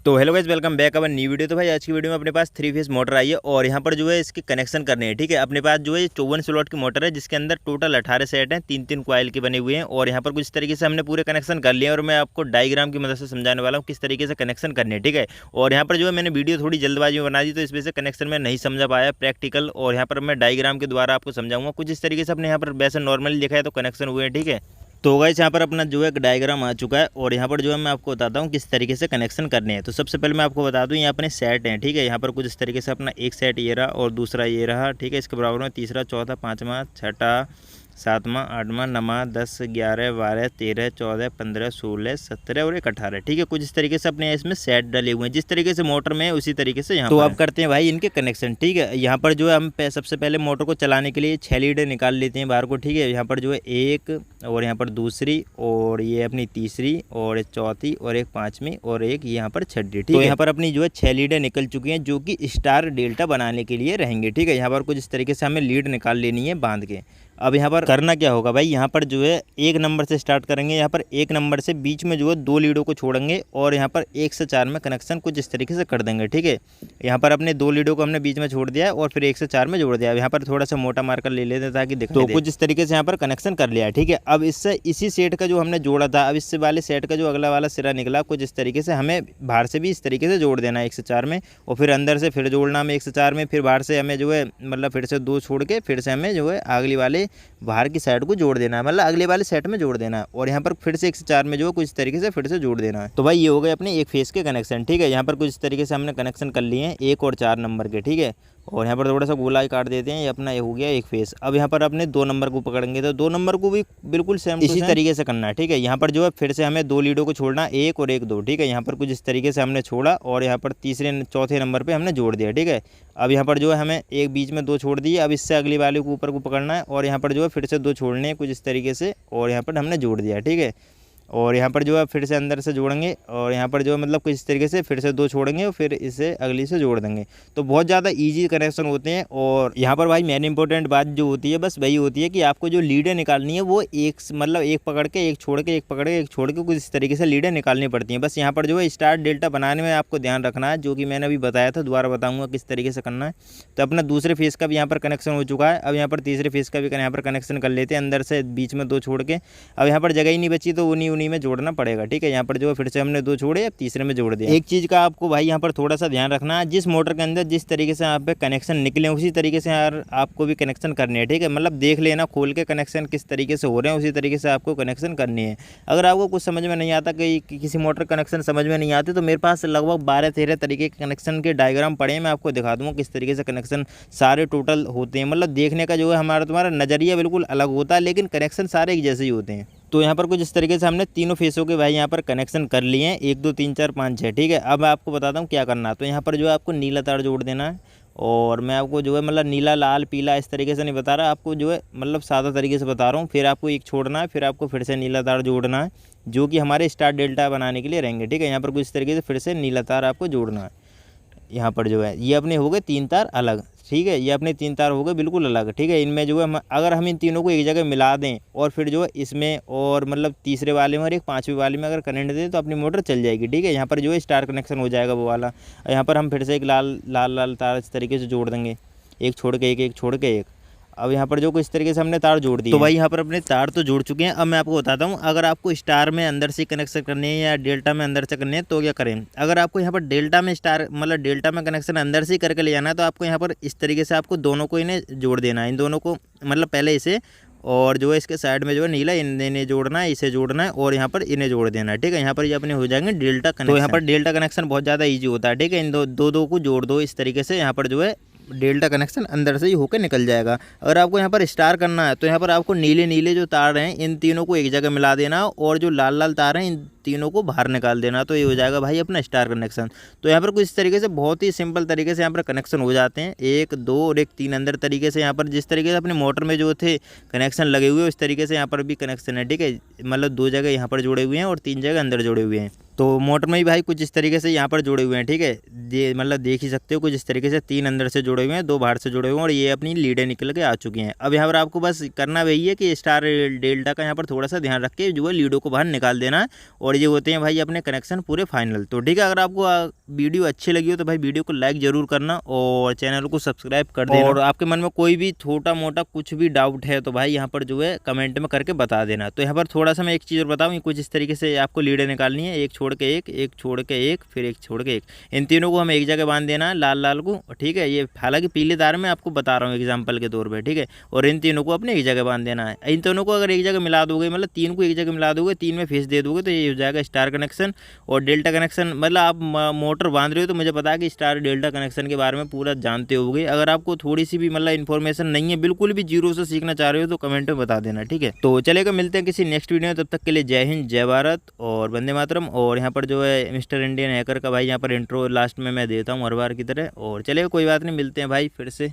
तो hello guys, welcome back our new video. तो भाई आज की वीडियो में अपने पास 3 फेस मोटर आई है और यहाँ पर जो है इसके कनेक्शन करने हैं। ठीक है, अपने पास जो है 54 स्लॉट की मोटर है जिसके अंदर टोटल 18 सेट हैं, 3-3 कॉइल के बने हुए हैं। और यहाँ पर कुछ तरीके से हमने पूरे कनेक्शन कर लिए हैं और मैं आपको डायग्राम की मदद से समझाने वाला हूँ किस तरीके से कनेक्शन करने हैं। ठीक है, और यहाँ पर जो है मैंने वीडियो थोड़ी जल्दबाजी में बना दी तो इस वजह से कनेक्शन में नहीं समझा पाया प्रैक्टिकल, और यहाँ पर मैं डायग्राम के द्वारा आपको समझाऊंगा कुछ इस तरीके से। अपने यहाँ पर वैसे नॉर्मली देखा है तो कनेक्शन हुए हैं। ठीक है, तो गाइस यहाँ पर अपना जो है डायग्राम आ चुका है और यहाँ पर जो है मैं आपको बताता हूँ किस तरीके से कनेक्शन करने हैं। तो सबसे पहले मैं आपको बता दूँ ये अपने सेट हैं। ठीक है, यहाँ पर कुछ इस तरीके से अपना एक सेट ये रहा और दूसरा ये रहा। ठीक है, इसके बराबर में तीसरा, चौथा, पाँचवा, छठा, सातवां, आठवां, नौवां, 10, 11, 12, 13, 14, 15, 16, 17 और एक 18। ठीक है, कुछ इस तरीके से अपने इसमें सेट डले हुए हैं जिस तरीके से मोटर में है उसी तरीके से यहाँ तो अब करते हैं भाई इनके कनेक्शन। ठीक है, यहाँ पर जो है हम सबसे पहले मोटर को चलाने के लिए 6 लीडर निकाल लेते हैं बाहर को। ठीक है, यहाँ पर जो है एक और यहाँ पर दूसरी और ये अपनी तीसरी और एक चौथी और एक पाँचवीं और एक यहाँ पर छठी। ठीक है, यहाँ पर अपनी जो है 6 लीडर निकल चुकी हैं जो कि स्टार डेल्टा बनाने के लिए रहेंगे। ठीक है, यहाँ पर कुछ इस तरीके से हमें लीड निकाल लेनी है बांध के। अब यहाँ पर करना क्या होगा भाई, यहाँ पर जो है एक नंबर से स्टार्ट करेंगे। यहाँ पर एक नंबर से बीच में जो है 2 लीडों को छोड़ेंगे और यहाँ पर 1 से 4 में कनेक्शन कुछ इस तरीके से कर देंगे। ठीक है, यहाँ पर अपने 2 लीडों को हमने बीच में छोड़ दिया है और फिर 1 से 4 में जोड़ दिया है। यहाँ पर थोड़ा सा मोटा मार्कर ले लेते हैं ताकि दिखाई दे। तो कुछ इस तरीके से यहाँ पर कनेक्शन कर लिया है। ठीक है, अब इससे इसी सेट का जो हमने जोड़ा था, अब इससे वाले सेट का जो अगला वाला सिरा निकला कुछ इस तरीके से हमें बाहर से भी इस तरीके से जोड़ देना है 1 से 4 में, और फिर अंदर से फिर जोड़ना हमें 1 से 4 में, फिर बाहर से हमें जो है मतलब फिर से 2 छोड़ के फिर से हमें जो है अगली वाले बाहर की साइड को जोड़ देना है, मतलब अगले वाले सेट में जोड़ देना है। और यहाँ पर फिर से 1 से 4 में जो है कुछ इस तरीके से फिर से जोड़ देना है। तो भाई ये हो गए अपने एक फेस के कनेक्शन। ठीक है, यहाँ पर कुछ इस तरीके से हमने कनेक्शन कर लिए हैं 1 और 4 नंबर के। ठीक है, और यहाँ पर थोड़ा सा गोला काट देते हैं, ये अपना ये हो गया एक फेस। अब यहाँ पर अपने 2 नंबर को पकड़ेंगे तो 2 नंबर को भी बिल्कुल सेम इसी तरीके से करना है। ठीक है, यहाँ पर जो है फिर से हमें 2 लीडों को छोड़ना, 1 और 1, 2। ठीक है, यहाँ पर कुछ इस तरीके से हमने छोड़ा और यहाँ पर तीसरे चौथे नंबर पर हमने जोड़ दिया। ठीक है, अब यहाँ पर जो है हमें एक बीच में 2 छोड़ दिए। अब इससे अगली वाले को ऊपर को पकड़ना है और यहाँ पर जो है फिर से 2 छोड़ने हैं कुछ इस तरीके से और यहाँ पर हमने जोड़ दिया। ठीक है, और यहाँ पर जो है फिर से अंदर से जोड़ेंगे और यहाँ पर जो है मतलब कुछ इस तरीके से फिर से 2 छोड़ेंगे और फिर इसे अगली से जोड़ देंगे। तो बहुत ज़्यादा इजी कनेक्शन होते हैं। और यहाँ पर भाई मेन इंपॉर्टेंट बात जो होती है बस वही होती है कि आपको जो लीडें निकालनी है वो एक मतलब एक पकड़ के एक छोड़ के एक पकड़ के एक छोड़ के कुछ इस तरीके से लीडें निकालनी पड़ती हैं। बस यहाँ पर जो है स्टार डेल्टा बनाने में आपको ध्यान रखना है, जो कि मैंने अभी बताया था, दोबारा बताऊँगा किस तरीके से करना है। तो अपना दूसरे फेस का भी यहाँ पर कनेक्शन हो चुका है। अब यहाँ पर तीसरे फेस का भी यहाँ पर कनेक्शन कर लेते हैं अंदर से बीच में 2 छोड़ के। अब यहाँ पर जगह ही नहीं बची तो उन्हीं में जोड़ना पड़ेगा। ठीक है, यहाँ पर जो है फिर से हमने 2 छोड़े, अब तीसरे में जोड़ दिया। एक चीज़ का आपको भाई यहाँ पर थोड़ा सा ध्यान रखना है, जिस मोटर के अंदर जिस तरीके से यहाँ पे कनेक्शन निकले उसी तरीके से यार आपको भी कनेक्शन करने हैं। ठीक है, मतलब देख लेना खोल के कनेक्शन किस तरीके से हो रहे हैं उसी तरीके से आपको कनेक्शन करनी है। अगर आपको कुछ समझ में नहीं आता, कि किसी मोटर कनेक्शन समझ में नहीं आते, तो मेरे पास लगभग 12-13 तरीके के कनेक्शन के डायग्राम पड़े हैं। मैं आपको दिखा दूँगा किस तरीके से कनेक्शन सारे टोटल होते हैं। मतलब देखने का जो है हमारा तुम्हारा नज़रिया बिल्कुल अलग होता है, लेकिन कनेक्शन सारे एक जैसे ही होते हैं। तो यहाँ पर कुछ इस तरीके से हमने तीनों फेसों के भाई यहाँ पर कनेक्शन कर लिए हैं, 1, 2, 3, 4, 5, 6। ठीक है, अब मैं आपको बताता हूँ क्या करना है। तो यहाँ पर जो है आपको नीला तार जोड़ देना है, और मैं आपको जो है मतलब नीला, लाल, पीला इस तरीके से नहीं बता रहा, आपको जो है मतलब सादा तरीके से बता रहा हूँ। फिर आपको एक छोड़ना है, फिर आपको फिर से नीला तार जोड़ना है, जो कि हमारे स्टार डेल्टा बनाने के लिए रहेंगे। ठीक है, यहाँ पर कुछ इस तरीके से फिर से नीला तार आपको जोड़ना है। यहाँ पर जो है ये अपने हो गए 3 तार अलग। ठीक है, ये अपने 3 तार हो गए बिल्कुल अलग। ठीक है, इनमें जो है अगर हम इन तीनों को एक जगह मिला दें और फिर जो है इसमें और मतलब तीसरे वाले में और एक 5वें वाले में अगर करंट दें तो अपनी मोटर चल जाएगी। ठीक है, यहाँ पर जो है स्टार कनेक्शन हो जाएगा वो वाला। यहाँ पर हम फिर से एक लाल तार इस तरीके से जोड़ देंगे, एक छोड़ के एक, एक छोड़ के एक। अब यहाँ पर जो इस तरीके से हमने तार जोड़ दिए। तो भाई यहाँ पर अपने तार तो जोड़ चुके हैं। अब मैं आपको बताता हूँ, अगर आपको स्टार में अंदर से कनेक्शन करने है या डेल्टा में अंदर से करने है तो क्या करें। अगर आपको यहाँ पर डेल्टा में स्टार मतलब डेल्टा में कनेक्शन अंदर से ही करके ले जाना है तो आपको यहाँ पर इस तरीके से आपको दोनों को इन्हें जोड़ देना है। इन दोनों को मतलब पहले इसे और जो है इसके साइड में जो है नीला इन्हें जोड़ना है, इसे जोड़ना है और यहाँ पर इन्हें जोड़ देना है। ठीक है, यहाँ पर ये अपने हो जाएंगे डेल्टा कनेक्शन। तो यहाँ पर डेल्टा कनेक्शन बहुत ज़्यादा ईजी होता है। ठीक है, इन दो को जोड़ दो इस तरीके से, यहाँ पर जो है डेल्टा कनेक्शन अंदर से ही होकर निकल जाएगा। अगर आपको यहाँ पर स्टार करना है तो यहाँ पर आपको नीले नीले जो तार हैं इन तीनों को एक जगह मिला देना और जो लाल लाल तार हैं इन तीनों को बाहर निकाल देना, तो ये हो जाएगा भाई अपना स्टार कनेक्शन। तो यहाँ पर कुछ इस तरीके से बहुत ही सिंपल तरीके से यहाँ पर कनेक्शन हो जाते हैं, 1, 2 और 1, 3 अंदर तरीके से। यहाँ पर जिस तरीके से अपने मोटर में जो थे कनेक्शन लगे हुए उस तरीके से यहाँ पर भी कनेक्शन है। ठीक है, मतलब 2 जगह यहाँ पर जोड़े हुए हैं और 3 जगह अंदर जोड़े हुए हैं। तो मोटर में भी भाई कुछ इस तरीके से यहाँ पर जुड़े हुए हैं, ठीक है। ये मतलब देख ही सकते हो कुछ इस तरीके से 3 अंदर से जुड़े हुए हैं, 2 बाहर से जुड़े हुए हैं और ये अपनी लीडें निकल के आ चुकी हैं। अब यहाँ पर आपको बस करना वही है कि स्टार डेल्टा का यहाँ पर थोड़ा सा ध्यान रख के जो है लीडो को बाहर निकाल देना है और ये होते हैं भाई अपने कनेक्शन पूरे फाइनल। तो ठीक है, अगर आपको वीडियो अच्छी लगी हो तो भाई वीडियो को लाइक ज़रूर करना और चैनल को सब्सक्राइब कर देना। और आपके मन में कोई भी छोटा मोटा कुछ भी डाउट है तो भाई यहाँ पर जो है कमेंट में करके बता देना। तो यहाँ पर थोड़ा सा मैं एक चीज़ और बताऊँ, कुछ इस तरीके से आपको लीडें निकालनी है, एक छोड़ के एक छोड़ के एक, फिर एक छोड़ के एक। इन तीनों को हमें एक जगह बांध देना है, लाल लाल को, ठीक है। ये हालांकि पीले तार में आपको बता रहा हूँ एग्जाम्पल के तौर पर, ठीक है। और इन तीनों को अपने एक जगह बांध देना है। इन दोनों को अगर एक जगह मिला दोगे, मतलब 3 को एक जगह मिला दोगे, 3 में फेस दे दोगे तो ये हो जाएगा स्टार कनेक्शन और डेल्टा कनेक्शन। मतलब आप मोटर बांध रहे हो तो मुझे पता है कि स्टार डेल्टा कनेक्शन के बारे में पूरा जानते होगे। अगर आपको थोड़ी सी भी मतलब इन्फॉर्मेशन नहीं है, बिल्कुल भी जीरो से सीखना चाह रहे हो तो कमेंट में बता देना, ठीक है। तो चलेगा, मिलते हैं किसी नेक्स्ट वीडियो में, तब तक के लिए जय हिंद, जय भारत और वंदे मातरम। और यहाँ पर जो है मिस्टर इंडियन हैकर का भाई यहाँ पर इंट्रो लास्ट में मैं देता हूँ हर बार की तरह। और चलेगा, कोई बात नहीं, मिलते हैं भाई फिर से।